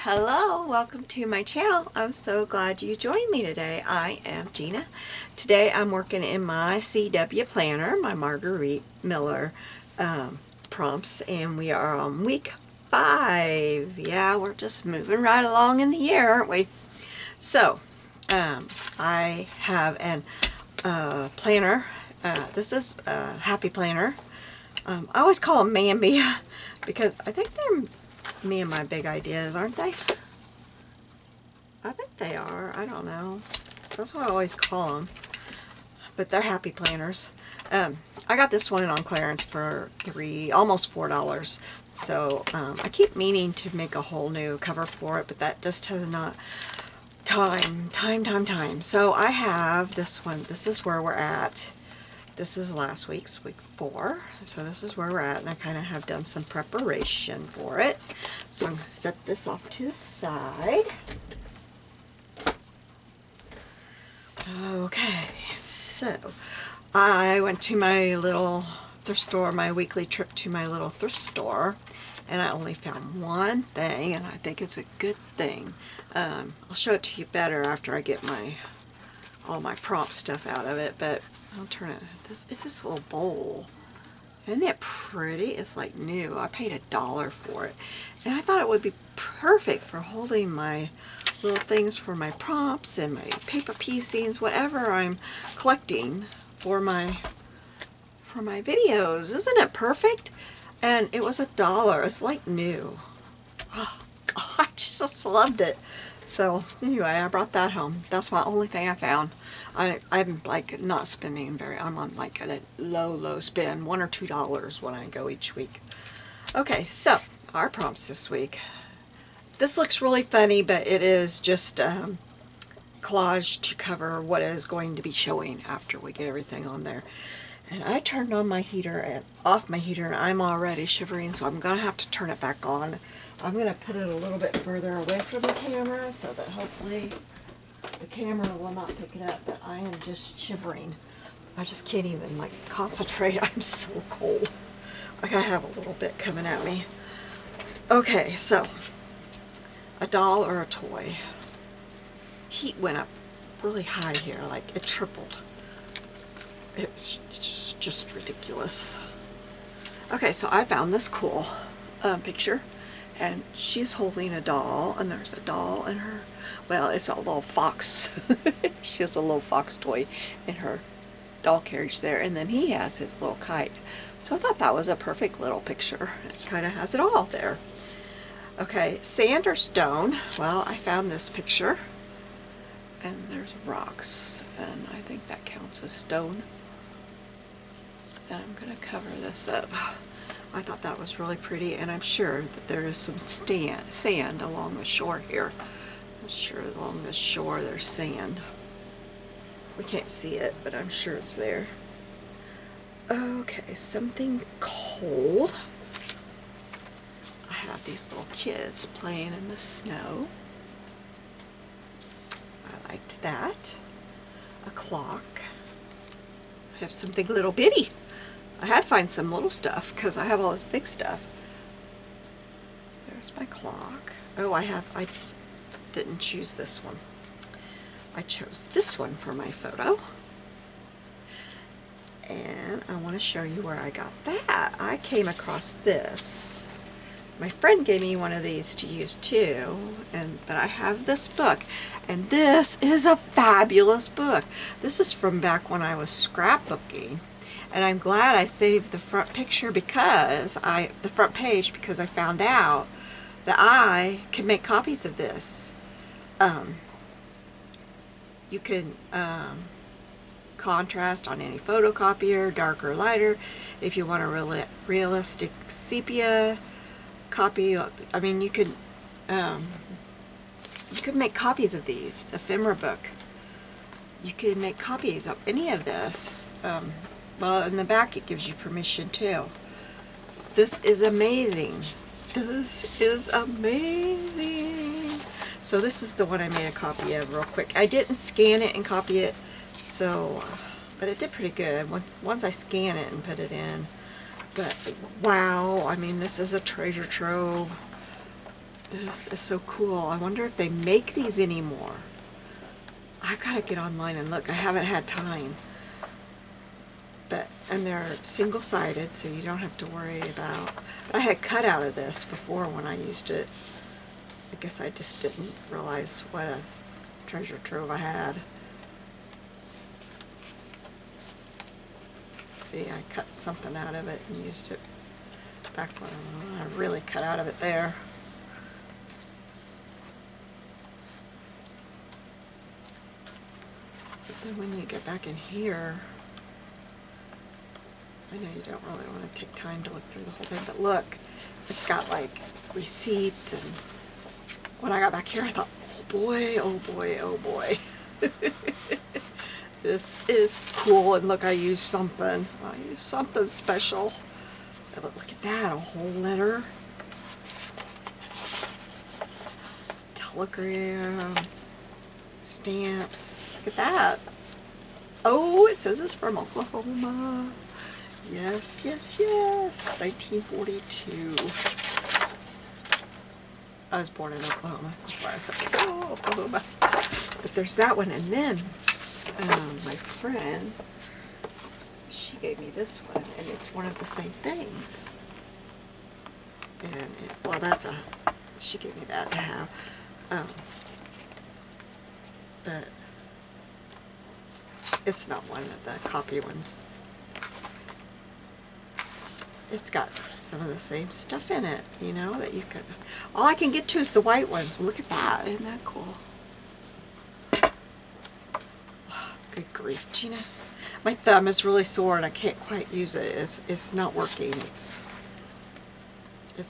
Hello, welcome to my channel. I'm so glad you joined me today. I am Gina. Today I'm working in my CW planner, my Margarete Miller prompts, and we are on week 5. Yeah, we're just moving right along in the year, aren't we? So, I have an planner. This is a happy planner. I always call them Mambi because I think they're me and my big ideas, aren't they? I think they are. I don't know. That's what I always call them. But they're happy planners. I got this one on clearance for almost $4. So I keep meaning to make a whole new cover for it, but that just has not time. So I have this one. This is where we're at. This is last week's, week 4, so this is where we're at, and I kind of have done some preparation for it. So I'm going to set this off to the side. Okay, so I went to my little thrift store, my weekly trip to my little thrift store, and I only found one thing, and I think it's a good thing. I'll show it to you better after I get all my prompt stuff out of it, but I'll turn it. It's this little bowl. Isn't it pretty? It's like new. I paid $1 for it, and I thought it would be perfect for holding my little things for my prompts and my paper piecings, whatever I'm collecting for my videos. Isn't it perfect? And it was $1. It's like new. Oh God, I just loved it. So anyway, I brought that home. That's my only thing I found. I'm like not spending I'm on like a low spend, $1 or $2 when I go each week. Okay, so our prompts this week. This looks really funny, but it is just collage to cover what is going to be showing after we get everything on there. And I turned on my heater and off my heater, and I'm already shivering, so I'm gonna have to turn it back on. I'm gonna put it a little bit further away from the camera so that hopefully the camera will not pick it up, but I am just shivering. I just can't even like concentrate. I'm so cold. I gotta have a little bit coming at me. Okay, so a doll or a toy. Heat went up really high here, like it tripled. It's just ridiculous. Okay, so I found this cool picture, and she's holding a doll, and there's a doll in her, well, it's a little fox. She has a little fox toy in her doll carriage there, and then he has his little kite. So I thought that was a perfect little picture. It kind of has it all there. Okay, sand or stone. Well, I found this picture, and there's rocks, and I think that counts as stone. And I'm going to cover this up. I thought that was really pretty, and I'm sure that there is some sand along the shore here. I'm sure along the shore there's sand. We can't see it, but I'm sure it's there. Okay, something cold. I have these little kids playing in the snow. I liked that. A clock. I have something little bitty. I had to find some little stuff because I have all this big stuff. There's my clock. Oh, I didn't choose this one. I chose this one for my photo. And I want to show you where I got that. I came across this. My friend gave me one of these to use too, but I have this book, and this is a fabulous book. This is from back when I was scrapbooking, and I'm glad I saved the front picture the front page because I found out that I can make copies of this. You can contrast on any photocopier, darker or lighter. If you want a realistic sepia copy, I mean, you could make copies of these. The ephemera book. You could make copies of any of this. Well, in the back it gives you permission too. This is amazing. This is amazing. So this is the one I made a copy of real quick. I didn't scan it and copy it, so, but it did pretty good once I scan it and put it in. But wow, I mean, this is a treasure trove. This is so cool. I wonder if they make these anymore. I gotta get online and look. I haven't had time. And they're single-sided, so you don't have to worry about. But I had cut out of this before when I used it. I guess I just didn't realize what a treasure trove I had. See, I cut something out of it and used it back when I really cut out of it there. But then when you get back in here, I know you don't really want to take time to look through the whole thing, but look, it's got like receipts, and when I got back here I thought, oh boy, oh boy, oh boy. This is cool, and look, I used something. I used something special. But look at that, a whole letter. Telegram. Stamps. Look at that. Oh, it says it's from Oklahoma. Yes, yes, yes. 1942. I was born in Oklahoma. That's why I said, oh, Oklahoma. But there's that one, and then my friend, she gave me this one, and it's one of the same things. And well, she gave me that to have. But it's not one of the copy ones. It's got some of the same stuff in it, you know, that you could. All I can get to is the white ones. Well, look at that. Isn't that cool? Oh, good grief, Gina. My thumb is really sore and I can't quite use it. It's not working. It's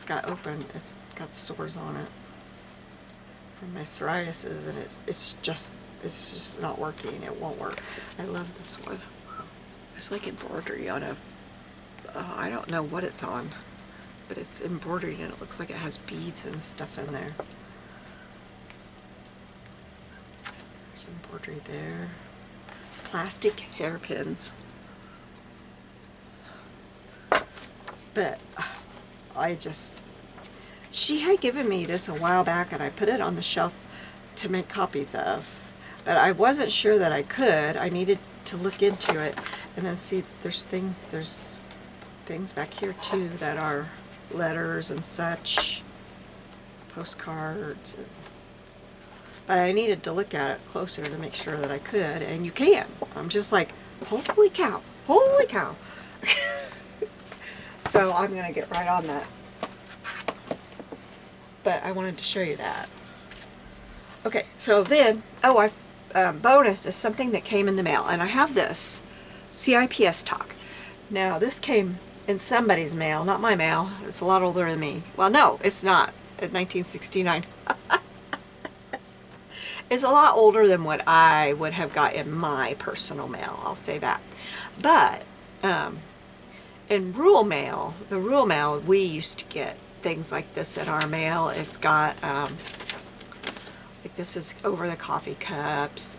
got sores on it from my psoriasis, and it's just not working. It won't work. I love this one. It's like embroidery on a. I don't know what it's on, but it's embroidered and it looks like it has beads and stuff in there. There's embroidery there. Plastic hairpins. But she had given me this a while back and I put it on the shelf to make copies of, but I wasn't sure that I could. I needed to look into it and then see there's things back here too that are letters and such, postcards, but I needed to look at it closer to make sure that I could, and you can. I'm just like, holy cow, holy cow. So I'm gonna get right on that, but I wanted to show you that. Okay, so then, bonus is something that came in the mail, and I have this CIPS talk. Now this came in somebody's mail, not my mail. It's a lot older than me. Well, no, it's not. In 1969. It's a lot older than what I would have got in my personal mail. I'll say that. But in rural mail, we used to get things like this in our mail. It's got like this is over the coffee cups.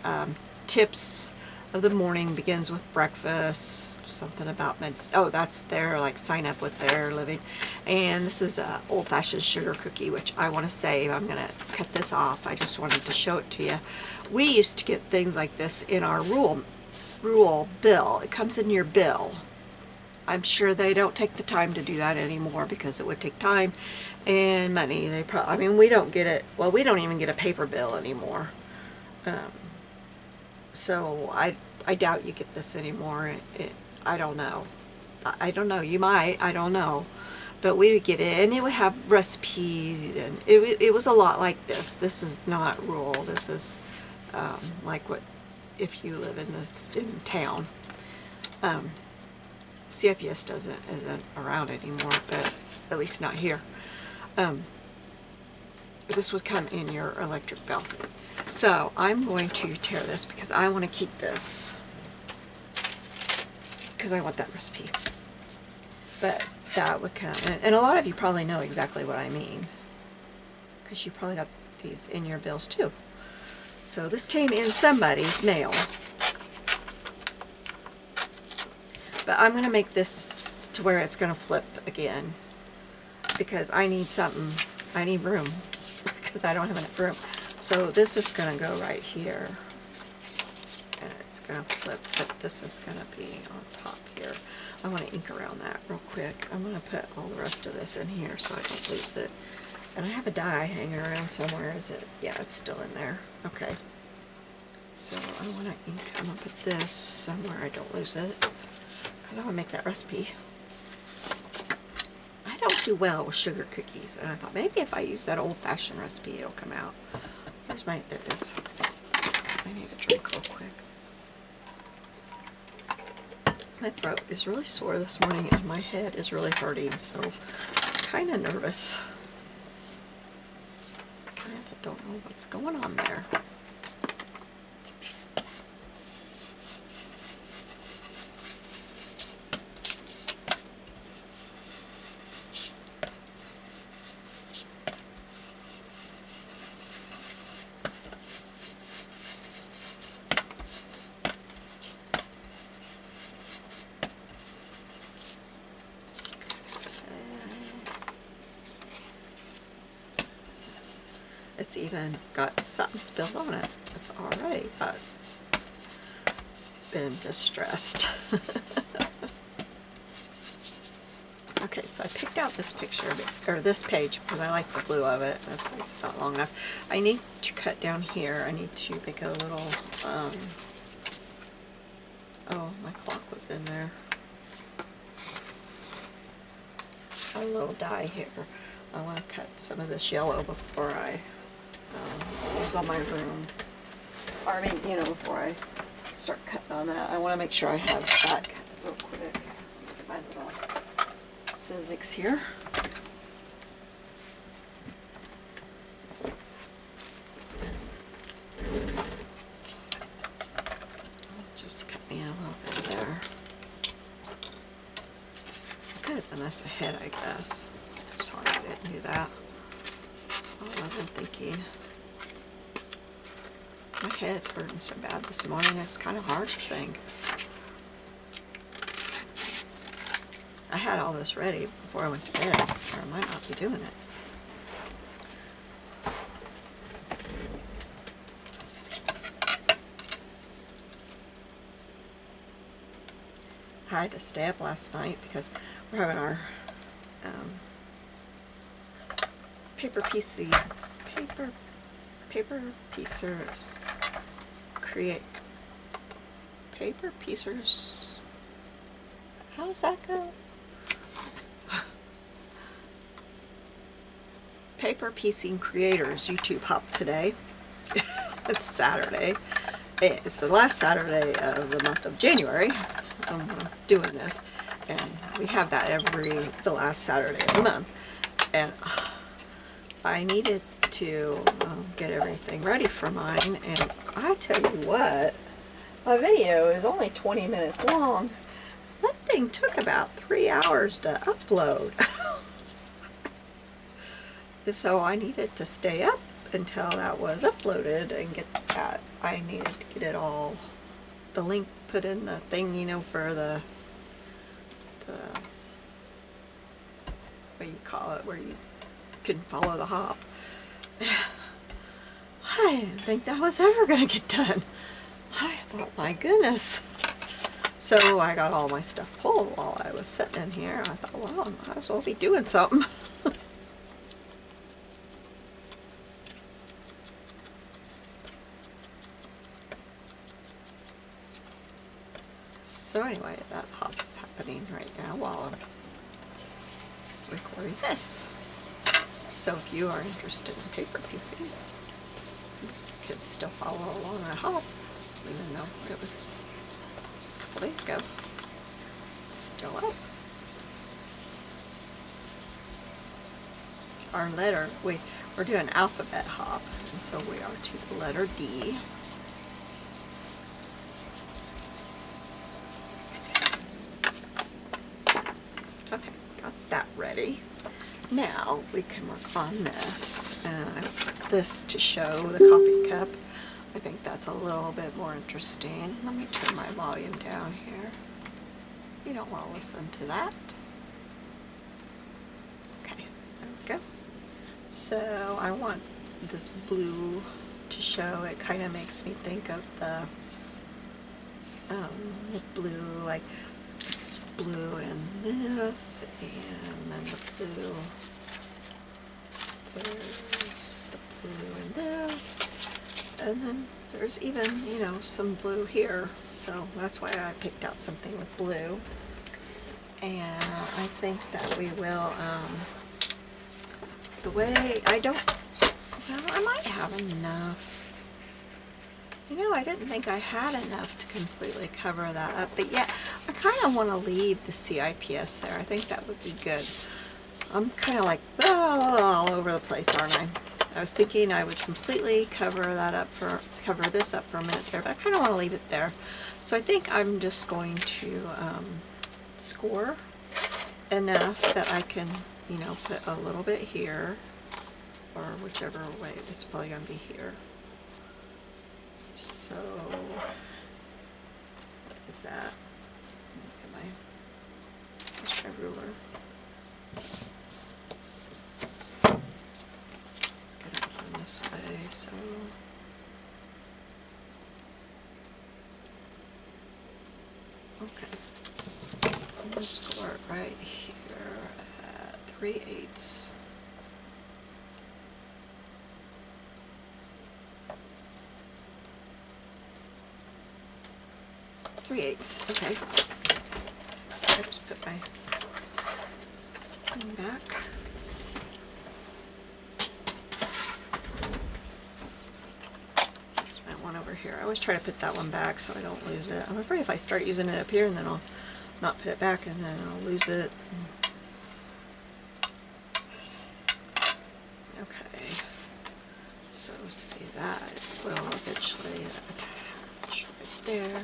Tips of the morning begins with breakfast. Something about that's their like sign up with their living. And this is a old-fashioned sugar cookie, which I want to save. I'm gonna cut this off. I just wanted to show it to you. We used to get things like this in our rural bill. It comes in your bill. I'm sure they don't take the time to do that anymore because it would take time and money. I mean, we don't get it. Well, we don't even get a paper bill anymore. So I doubt you get this anymore. I don't know. I don't know. You might. I don't know. But we would get it, and it would have recipes, and it was a lot like this. This is not rural. This is like what if you live in town. CIPS isn't around anymore, but at least not here. This would come in your electric bill. So I'm going to tear this because I want to keep this because I want that recipe. But that would come, and a lot of you probably know exactly what I mean because you probably got these in your bills too. So this came in somebody's mail. But I'm going to make this to where it's going to flip again because I need something. I need room. because I don't have enough room. So this is going to go right here, and it's going to flip, but this is going to be on top here. I want to ink around that real quick. I'm going to put all the rest of this in here so I don't lose it. And I have a die hanging around somewhere. Is it? Yeah, it's still in there. Okay. So I want to ink. I'm going to put this somewhere I don't lose it, because I want to make that recipe. I don't do well with sugar cookies, and I thought maybe if I use that old-fashioned recipe, it'll come out. Here's my, there it is. I need a drink real quick. My throat is really sore this morning, and my head is really hurting, so I'm kind of nervous. Kind of don't know what's going on there. It's even got something spilled on it. It's already been distressed. Okay, so I picked out this picture, or this page, because I like the blue of it. That's why it's not long enough. I need to cut down here. I need to make a little, oh, my clock was in there. A little die here. I want to cut some of this yellow before I use on my room. Or I mean, you know, before I start cutting on that. I want to make sure I have that cut real quick. Get my little scissors here. Just cut me a little bit there. Good, and that's a head, I guess. Sorry I didn't do that. I wasn't thinking. My head's hurting so bad this morning, it's kind of hard to think. I had all this ready before I went to bed, or I might not be doing it. I had to stay up last night because we're having our paper piecers create paper piecers. How does that go? Paper piecing creators YouTube hop today. It's Saturday. It's the last Saturday of the month of January. I'm doing this, and we have that the last Saturday of the month. And I needed to get everything ready for mine, and I tell you what, my video is only 20 minutes long. That thing took about 3 hours to upload. So I needed to stay up until that was uploaded and get that. I needed to get it all, the link put in the thing, you know, for the what do you call it, where you can follow the hop. I didn't think that was ever going to get done. I thought, my goodness. So I got all my stuff pulled while I was sitting in here. I thought, well, I might as well be doing something. So anyway, that hop is happening right now while I'm recording this. So if you are interested in paper piecing, you can still follow along that hop, even though it was a couple days ago. It's still up. Our letter, we're doing alphabet hop, and so we are to the letter D. Okay, got that ready. Now we can work on this, and I put this to show the coffee cup. I think that's a little bit more interesting. Let me turn my volume down here. You don't want to listen to that. Okay, there we go. So I want this blue to show. It kind of makes me think of the blue, like blue in this, and then the blue, there's the blue in this, and then there's even, you know, some blue here, so that's why I picked out something with blue. And I think that we will, the way, I don't, well, I might have enough. You know, I didn't think I had enough to completely cover that up, but yeah, I kind of want to leave the CIPS there. I think that would be good. I'm kind of like, oh, all over the place, aren't I? I was thinking I would completely cover this up for a minute there, but I kind of want to leave it there. So I think I'm just going to score enough that I can, you know, put a little bit here, or whichever way, it's probably going to be here. So, what is that? Where's my ruler? Let's get it done this way, so. Okay. I'm going to score it right here at 3/8. 3/8, okay. I just put my thing back. There's my one over here. I always try to put that one back so I don't lose it. I'm afraid if I start using it up here and then I'll not put it back and then I'll lose it. Okay. So see, that will eventually attach right there.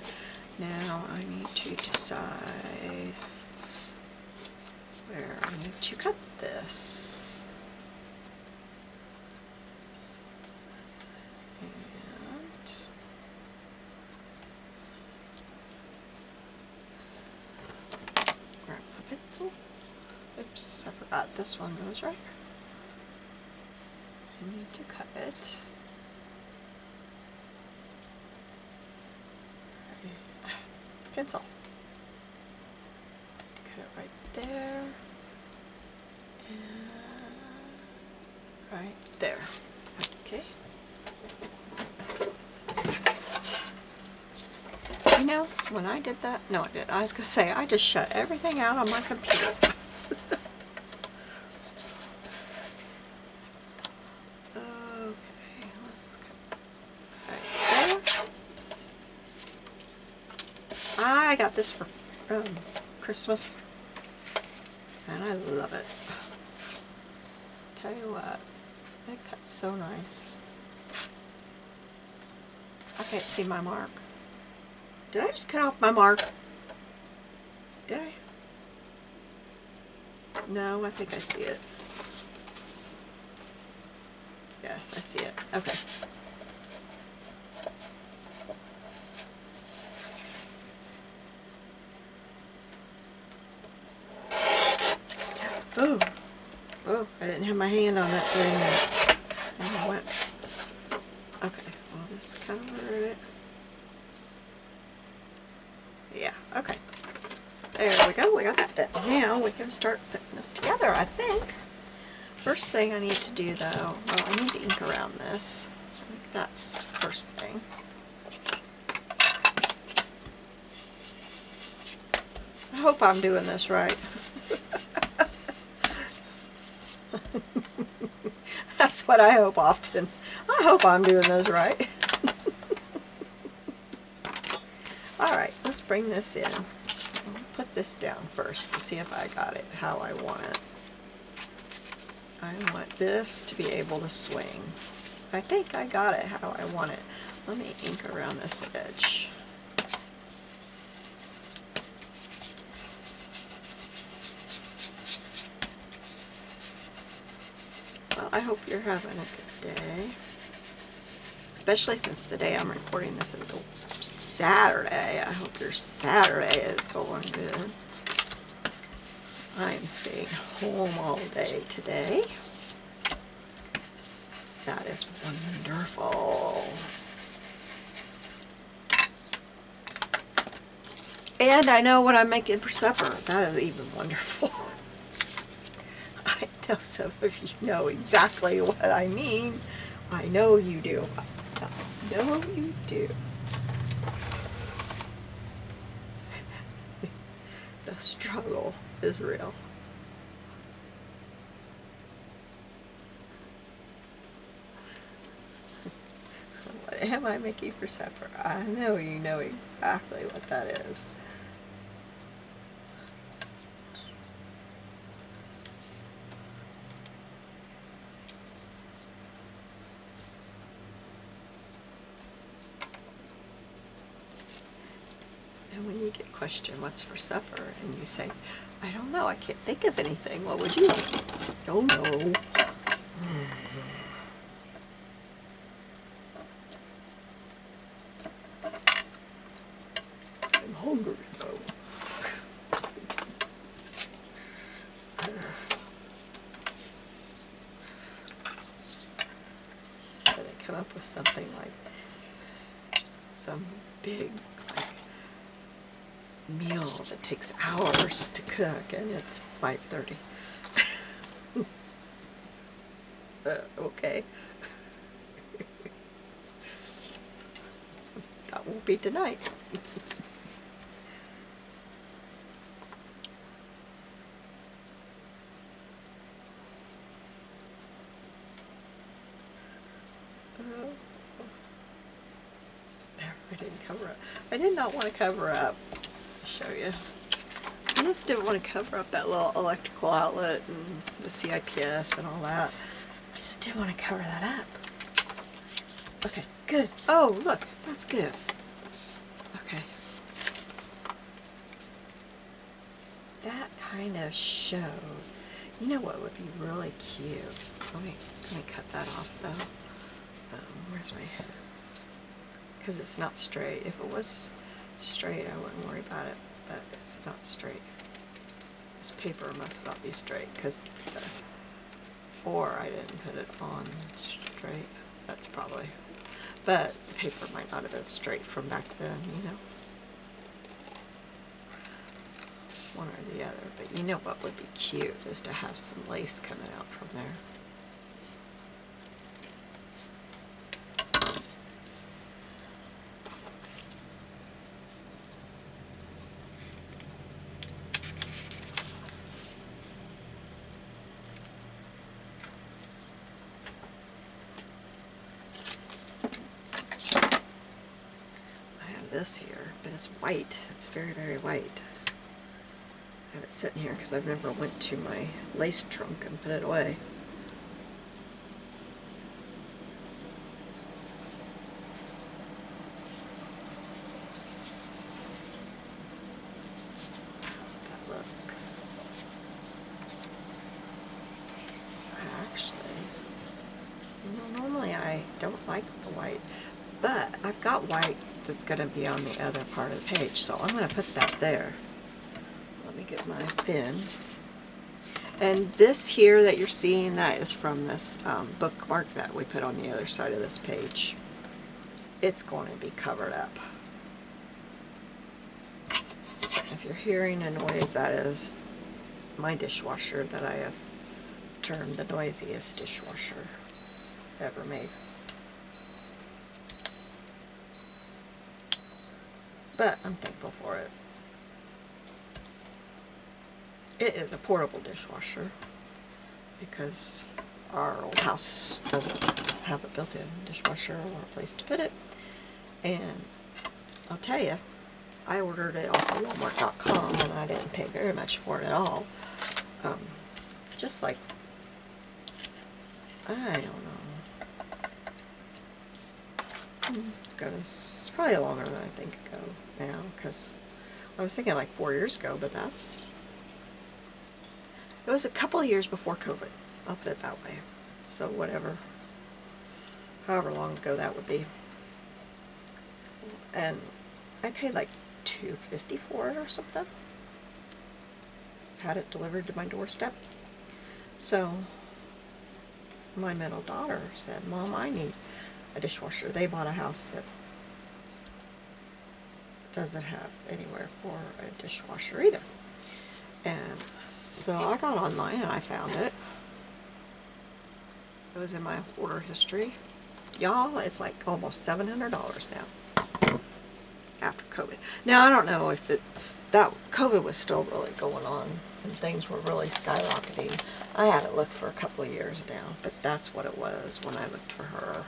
Now I need to decide where I need to cut this. And grab my pencil. Oops, I forgot this one goes right here. I need to cut it. Pencil. Cut it right there and right there. Okay. You know, when I did that, no I didn't. I was going to say, I just shut everything out on my computer. Okay, let's cut right there. I got this for Christmas, and I love it. Tell you what, it cuts so nice. I can't see my mark. Did I just cut off my mark? Did I? No, I think I see it. Yes, I see it. Okay. Oh, oh, I didn't have my hand on that thing. And I went. Okay, well, this covered it. Yeah, okay. There we go, we got that done. Now we can start putting this together, I think. First thing I need to do, though, well, I need to ink around this. I think that's the first thing. I hope I'm doing this right. That's what I hope often. I hope I'm doing those right. Alright, let's bring this in. I'll put this down first to see if I got it how I want it. I want this to be able to swing. I think I got it how I want it. Let me ink around this edge. Well, I hope you're having a good day. Especially since the day I'm recording this is Saturday. I hope your Saturday is going good. I'm staying home all day today. That is wonderful. And I know what I'm making for supper. That is even wonderful. I know some of you know exactly what I mean. I know you do. I know you do. The struggle is real. What am I making for supper? I know you know exactly what that is. And when you get questioned what's for supper and you say, I don't know, I can't think of anything, what would you like? Don't know. I'm hungry though. Or they come up with something like some big meal that takes hours to cook and it's 5:30. Okay. That won't be tonight. There, I didn't cover up. I did not want to cover up. I'll show you. I just didn't want to cover up that little electrical outlet and the CIPS and all that. I just didn't want to cover that up. Okay, good. Oh, look, that's good. Okay. That kind of shows. You know what would be really cute? Let me cut that off though. Where's my? Because it's not straight. If it was straight, I wouldn't worry about it. But it's not straight. This paper must not be straight because or I didn't put it on straight. That's probably. But the paper might not have been straight from back then, you know. One or the other. But you know what would be cute is to have some lace coming out from there. This here, but it's white. It's very, very white. I have it sitting here because I've never went to my lace trunk and put it away. But look. Actually, you know, normally I don't like the white, but I've got white that's going to be on the other part of the page, so I'm going to put that there. Let me get my pen. And this here that you're seeing, that is from this bookmark that we put on the other side of this page. It's going to be covered up. If you're hearing a noise, that is my dishwasher that I have termed the noisiest dishwasher ever made. But I'm thankful for it. It is a portable dishwasher because our old house doesn't have a built-in dishwasher or a place to put it. And I'll tell you, I ordered it off of Walmart.com and I didn't pay very much for it at all. Just like, I don't know. Goodness. It's probably longer than I think ago now, because I was thinking like 4 years ago, but it was a couple of years before COVID. I'll put it that way. So however long ago that would be. And I paid like $2.50 for it or something. Had it delivered to my doorstep. So my middle daughter said, Mom, I need a dishwasher. They bought a house that doesn't have anywhere for a dishwasher either. And so I got online and I found it. It was in my order history. Y'all, it's like almost $700 now after COVID. Now, I don't know if it's that COVID was still really going on and things were really skyrocketing. I haven't looked for a couple of years now, but that's what it was when I looked for her.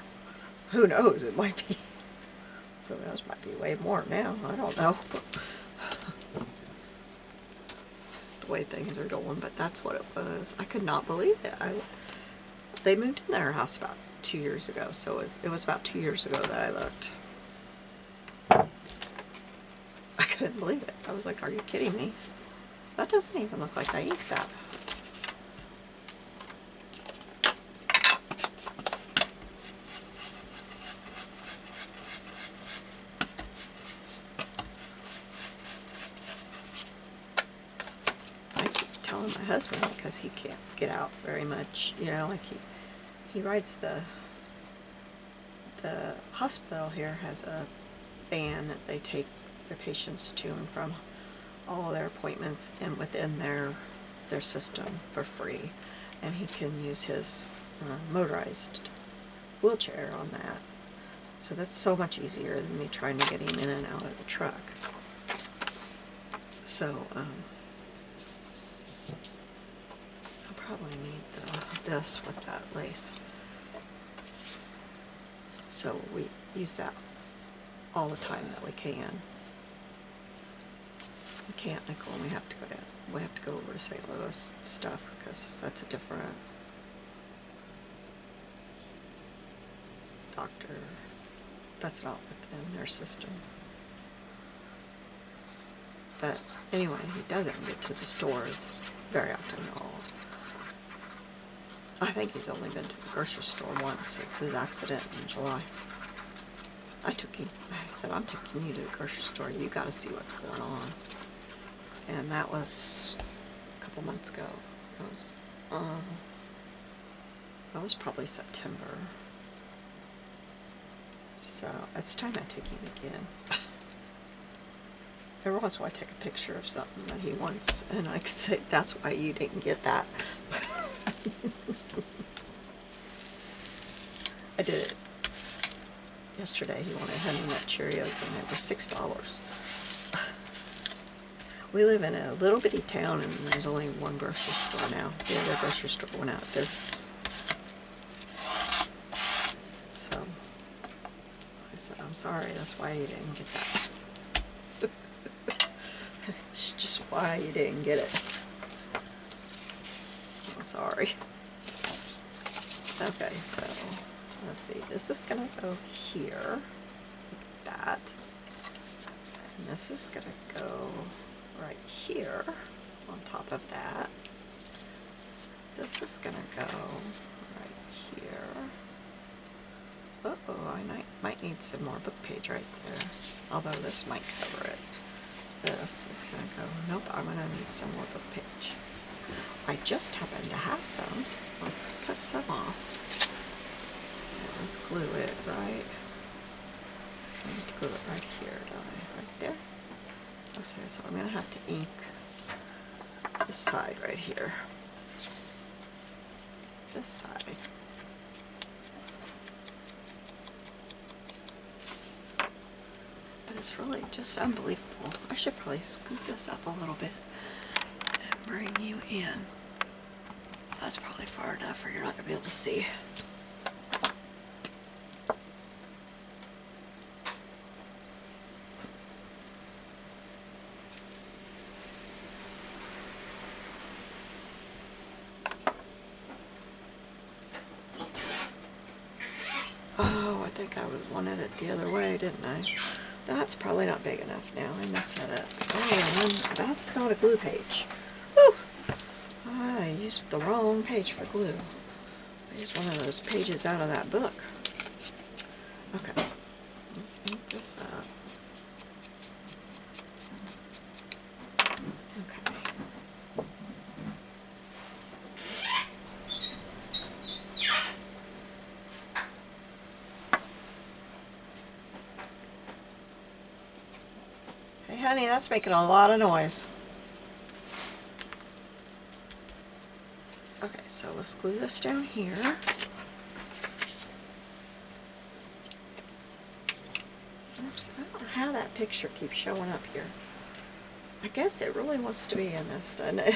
Who knows? It might be, who knows, might be way more now. I don't know. The way things are going, but that's what it was. I could not believe it. They moved in their house about 2 years ago, so it was about 2 years ago that I looked. I couldn't believe it. I was like, are you kidding me? That doesn't even look like I eat that. I keep telling my husband, because he can't get out very much, you know, like he rides the hospital here has a van that they take their patients to and from all their appointments and within their system for free, and he can use his motorized wheelchair on that. So that's so much easier than me trying to get him in and out of the truck. So I'll probably need this with that lace. So we use that all the time that we can. We can't, like, when we have to go down, we have to go over to St. Louis and stuff, because that's a different doctor. That's not within their system. But anyway, he doesn't get to the stores very often at all. I think he's only been to the grocery store once since his accident in July. I took him. I said, I'm taking you to the grocery store. You got to see what's going on. And that was a couple months ago. That was probably September. So it's time I take him again. Every once in a while I take a picture of something that he wants, and I can say, that's why you didn't get that. I did it yesterday. He wanted Honey Nut Cheerios, and they were $6. We live in a little bitty town, and there's only one grocery store now. The other grocery store went out of business. So I said, I'm sorry, that's why you didn't get that. It's just why you didn't get it. I'm sorry. Okay, so let's see. This is going to go here, like that. And this is going to go right here on top of that. This is going to go right here. Uh-oh, I might need some more book page right there, although this might cover it. This is going to go, nope, I'm going to need some more book page. I just happen to have some. Let's cut some off. And let's glue it right. I need to glue it right here, don't I? Right there. Okay, so I'm going to have to ink this side right here. This side. But it's really just unbelievable. I should probably scoot this up a little bit and bring you in. That's probably far enough or you're not going to be able to see. Oh, I think I wanted it the other way, didn't I? That's probably not big enough now. I messed that up. Oh, and that's not a glue page. Whew! I used the wrong page for glue. I used one of those pages out of that book. Okay, let's ink this up. Okay. honey, that's making a lot of noise. Okay, so let's glue this down here. Oops, I don't know how that picture keeps showing up here. I guess it really wants to be in this, doesn't it?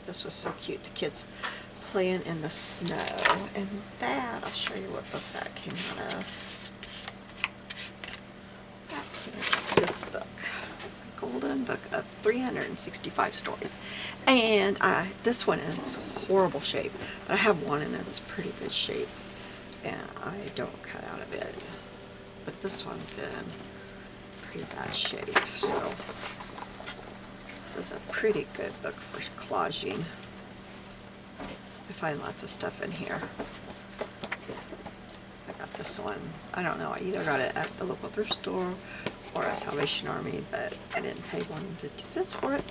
This was so cute, the kids playing in the snow. And that, I'll show you what book that came out of. That came out of this book, the Golden Book of 365 Stories. And this one is horrible shape, but I have one in it's pretty good shape, and I don't cut out of it. But this one's in pretty bad shape, so this is a pretty good book for collaging. I find lots of stuff in here. I got this one. I don't know, I either got it at the local thrift store or a Salvation Army, but I didn't pay 1.50 cents for it.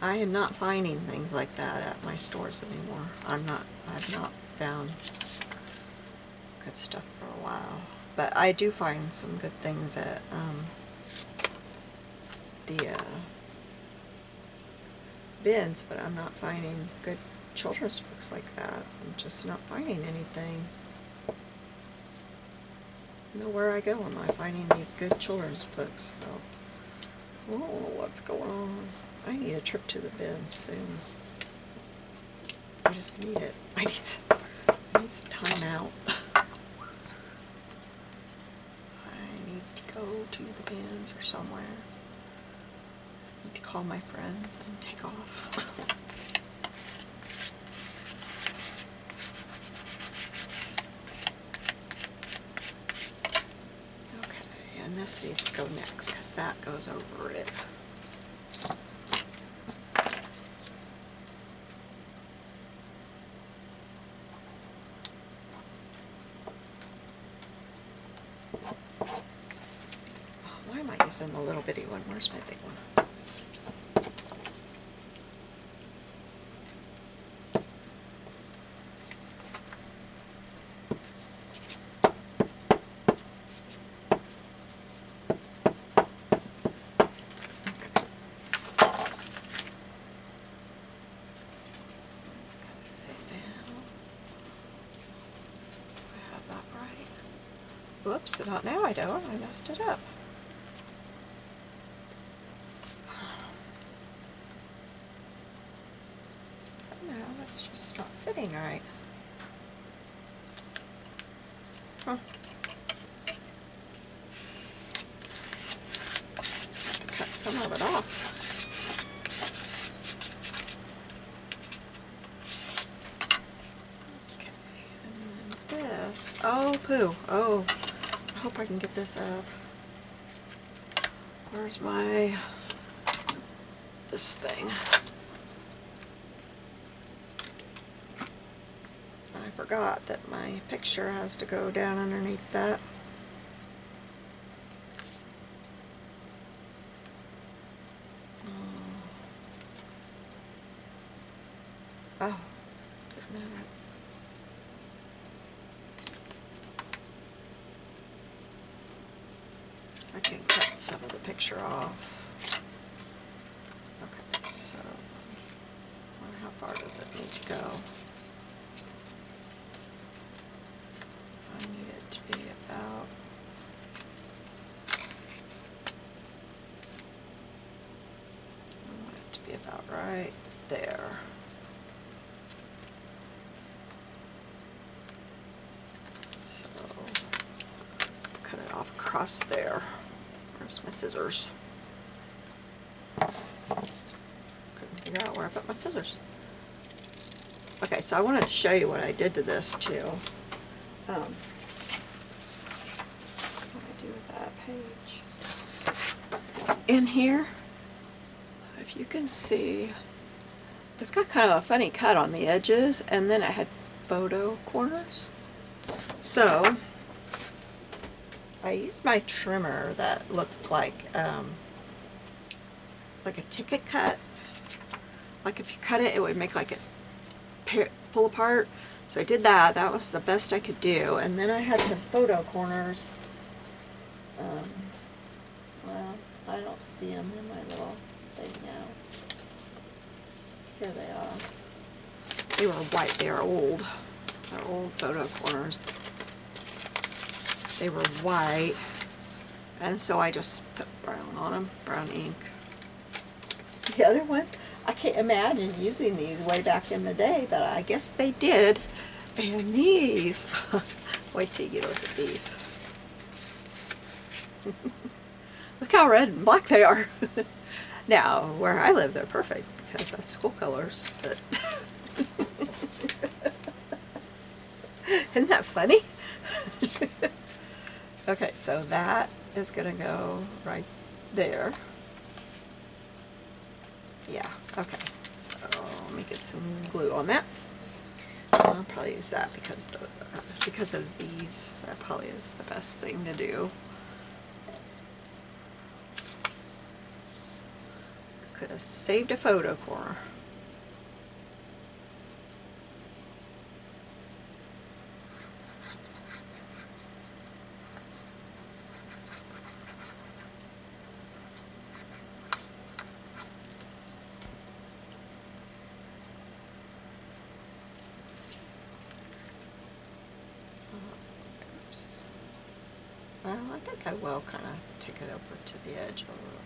I am not finding things like that at my stores anymore. I've not found good stuff for a while. But I do find some good things at the bins, but I'm not finding good children's books like that. I'm just not finding anything. Nowhere I go am I finding these good children's books, so I don't know what's going on. I need a trip to the bins soon. I just need it. I need some time out. Go to the bins or somewhere. I need to call my friends and take off. Okay, and this needs to go next because that goes over it. In the little bitty one. Where's my big one? Whoops, not now I don't. I messed it up. Somehow it's just not fitting right. Huh. Have to cut some of it off. Okay, and then this. Oh, poo. Oh. I hope I can get this up. Where's this thing? I forgot that my picture has to go down underneath that. Oh, isn't that it? I can cut some of the picture off. Okay, so how far does it need to go? I need it to be about right there. So cut it off across there. Where's my scissors? Couldn't figure out where I put my scissors. Okay, so I wanted to show you what I did to this too. What do I do with that page? In here, if you can see, it's got kind of a funny cut on the edges, and then it had photo corners. So I used my trimmer that looked like a ticket cut. Like if you cut it, it would make like a pull apart. So I did that. That was the best I could do. And then I had some photo corners. Well, I don't see them in my little thing now. Here they are. They were white. They are old. They're old photo corners. They were white. And so I just put brown on them. Brown ink. The other ones, I can't imagine using these way back in the day, but I guess they did. And these, wait till you look at these. Look how red and black they are. Now, where I live, they're perfect because that's school colors, but isn't that funny? Okay, so that is going to go right there. Yeah, okay. So let me get some glue on that. I'll probably use that because of these. That probably is the best thing to do. I could have saved a photo corner. Well, I think I will kind of take it over to the edge a little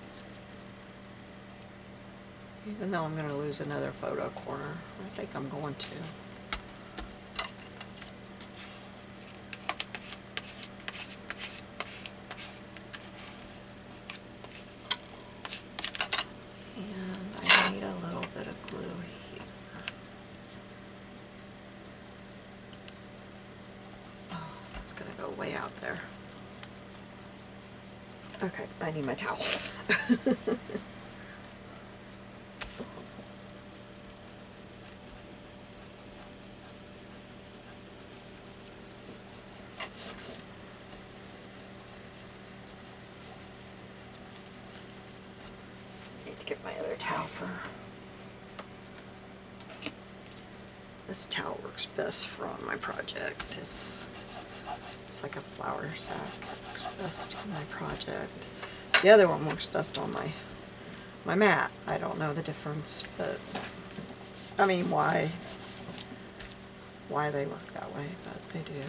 bit. Even though I'm going to lose another photo corner, I think I'm going to. And I need a little bit of glue here. Oh, that's going to go way out there. Okay, I need my towel. Need to get my other towel for... This towel works best for on my project. It's like a flour sack. It works best on my project. The other one works best on my mat. I don't know the difference, but I mean why they work that way, but they do.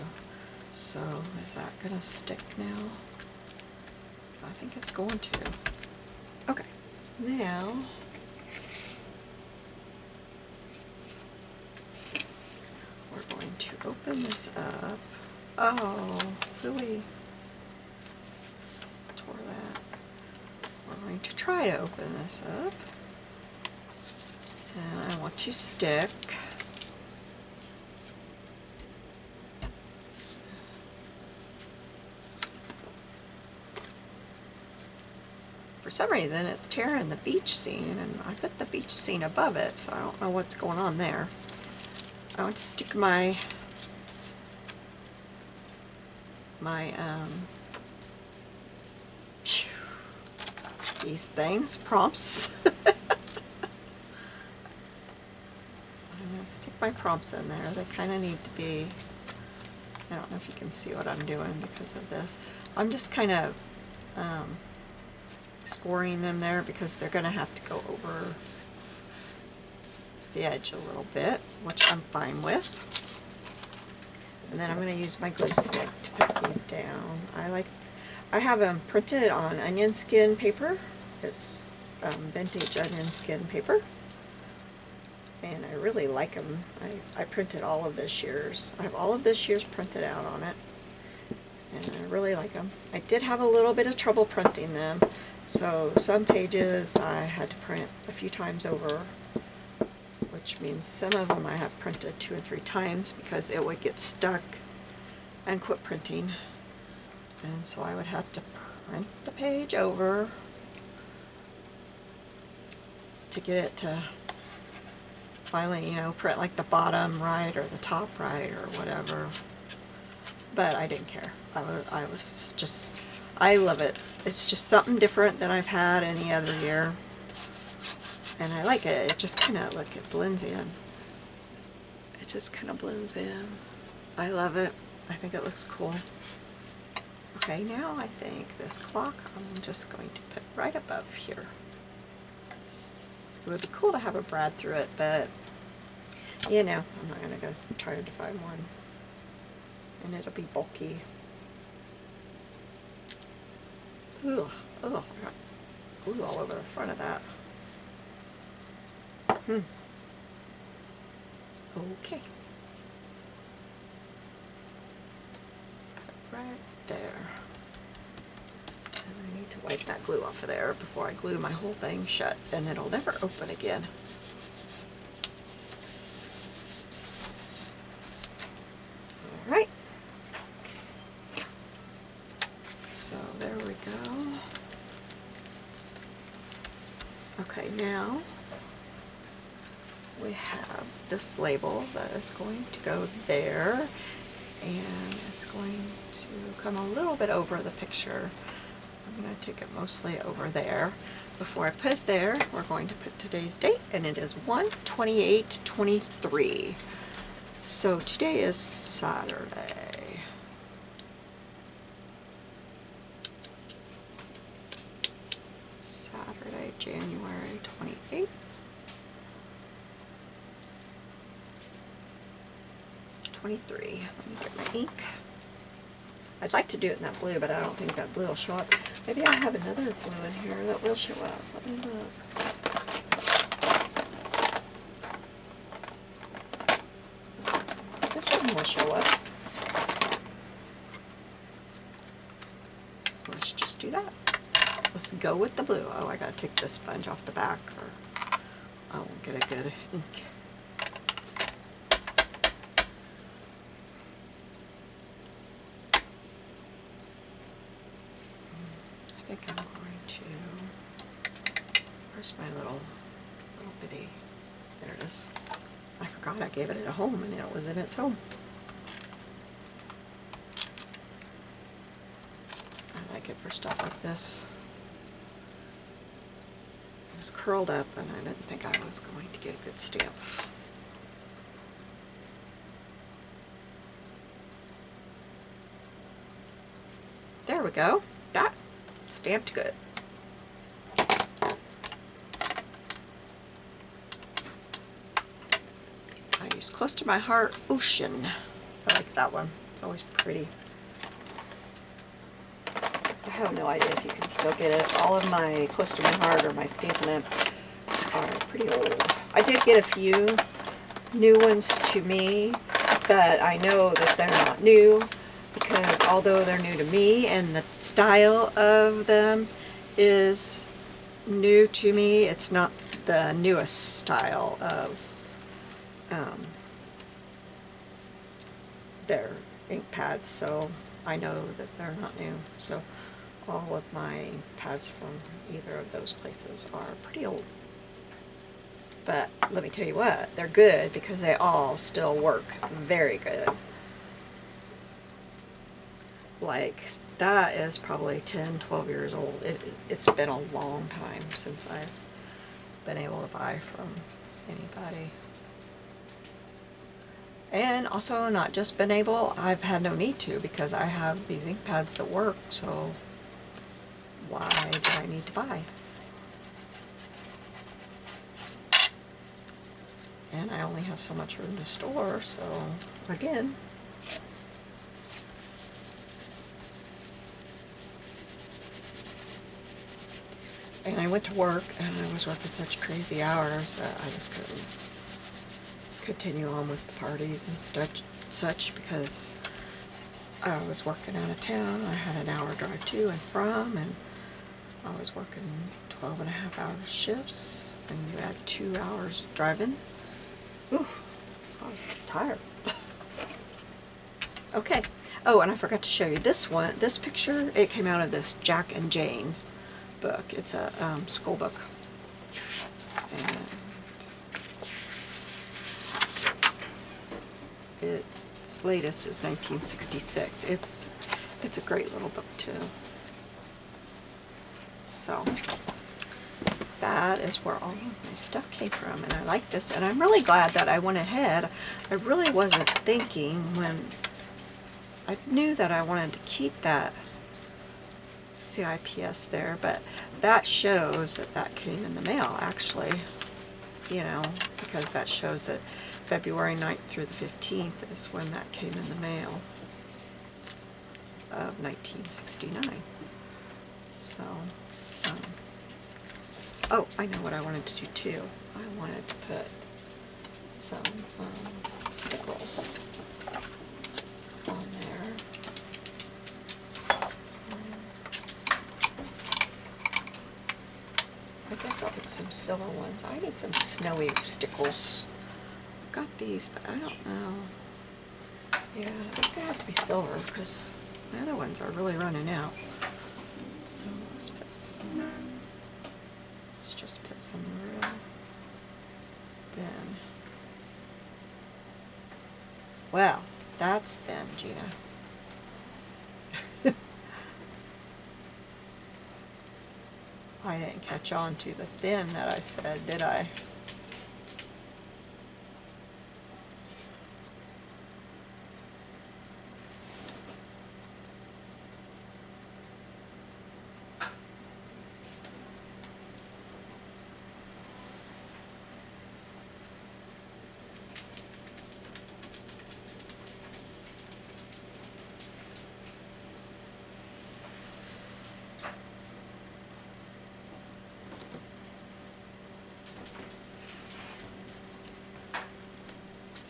So is that gonna stick now? I think it's going to. Okay, now we're going to open this up. Oh, hooey. Tore that. We're going to try to open this up. And I want to stick for some reason it's tearing the beach scene, and I put the beach scene above it, so I don't know what's going on there. I want to stick these things, prompts. I'm going to stick my prompts in there. They kind of need to be, I don't know if you can see what I'm doing because of this. I'm just kind of scoring them there because they're going to have to go over the edge a little bit, which I'm fine with. And then I'm going to use my glue stick to put these down. I have them printed on onion skin paper. It's vintage onion skin paper. And I really like them. I printed all of this year's. I have all of this year's printed out on it. And I really like them. I did have a little bit of trouble printing them. So some pages I had to print a few times over, which means some of them I have printed 2 or 3 times because it would get stuck and quit printing. And so I would have to print the page over to get it to finally, you know, print like the bottom right or the top right or whatever. But I didn't care. I was just, I love it. It's just something different than I've had any other year. And I like it. It just kind of, look, it blends in. It just kind of blends in. I love it. I think it looks cool. Okay, now I think this clock I'm just going to put right above here. It would be cool to have a brad through it, but you know, I'm not going to go try to find one. And it'll be bulky. Ugh, I got glue all over the front of that. Okay. Put it right there. And I need to wipe that glue off of there before I glue my whole thing shut, and it'll never open again. Alright. So there we go. Okay, now we have this label that is going to go there, and it's going to come a little bit over the picture. I'm going to take it mostly over there. Before I put it there, we're going to put today's date, and it is 1/28/23. So today is Saturday. Saturday, January 28th. 23. Let me get my ink. I'd like to do it in that blue, but I don't think that blue will show up. Maybe I have another blue in here that will show up. Let me look. This one will show up. Let's just do that. Let's go with the blue. Oh, I gotta take this sponge off the back or I won't get a good ink. I think I'm going to, where's my little bitty, there it is. I forgot I gave it at home and it was in its home. I like it for stuff like this. It was curled up and I didn't think I was going to get a good stamp. There we go. That stamped good. I used Close to My Heart Ocean. I like that one. It's always pretty. I have no idea if you can still get it. All of my Close to My Heart or my Stampin' Up are pretty old. I did get a few new ones to me, but I know that they're not new because although they're new to me and the style of them is new to me, it's not the newest style of their ink pads, so I know that they're not new. So all of my ink pads from either of those places are pretty old. But let me tell you what, they're good because they all still work very good. Like, that is probably 10, 12 years old. It's been a long time since I've been able to buy from anybody. And also, not just been able, I've had no need to because I have these ink pads that work, so why do I need to buy? And I only have so much room to store, so again, and I went to work and I was working such crazy hours that I just couldn't continue on with the parties and such because I was working out of town. I had an hour drive to and from, and I was working 12.5-hour shifts, and you add 2 hours driving. Ooh, I was tired. Okay. Oh, and I forgot to show you this one. This picture, it came out of this Jack and Jane book. It's a school book. And its latest is 1966. It's a great little book too. So that is where all of my stuff came from, and I like this, and I'm really glad that I went ahead. I really wasn't thinking when I knew that I wanted to keep that CIPS there, but that shows that that came in the mail actually, you know, because that shows that February 9th through the 15th is when that came in the mail of 1969. So, oh, I know what I wanted to do too. I wanted to put some stickers on there. I guess I'll get some silver ones. I need some snowy stickles. I've got these, but I don't know. Yeah, it's gonna have to be silver because the other ones are really running out. So let's put some. Let's just put some real thin. Well, that's thin, Gina. I didn't catch on to the thin that I said, did I?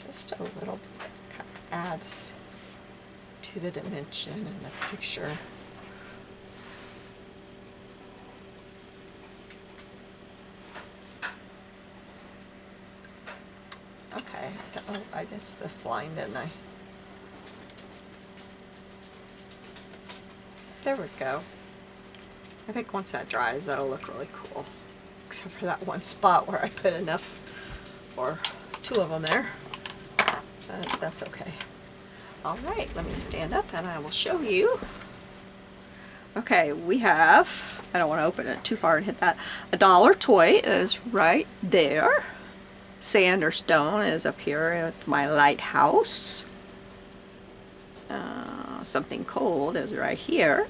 Just a little, kind of adds to the dimension in the picture. Okay, oh, I missed this line, didn't I? There we go. I think once that dries, that'll look really cool. Except for that one spot where I put enough, or two of them there. That's okay. All right, let me stand up and I will show you. Okay, we have, I don't want to open it too far and hit that. A dollar toy is right there. Sand or stone is up here with my lighthouse. Something cold is right here.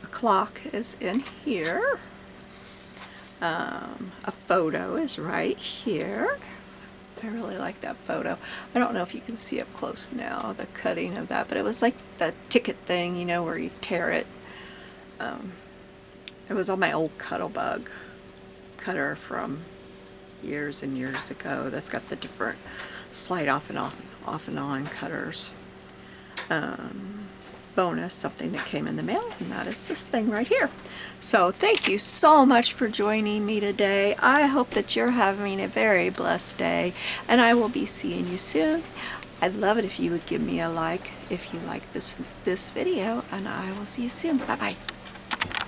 A clock is in here. A photo is right here. I really like that photo. I don't know if you can see up close now, the cutting of that, but it was like the ticket thing, you know, where you tear it. It was on my old Cuttlebug cutter from years and years ago. That's got the different slide off and on cutters. Bonus, something that came in the mail, and that is this thing right here. So thank you so much for joining me today. I hope that you're having a very blessed day, and I will be seeing you soon. I'd love it if you would give me a like if you like this video, and I will see you soon. Bye bye.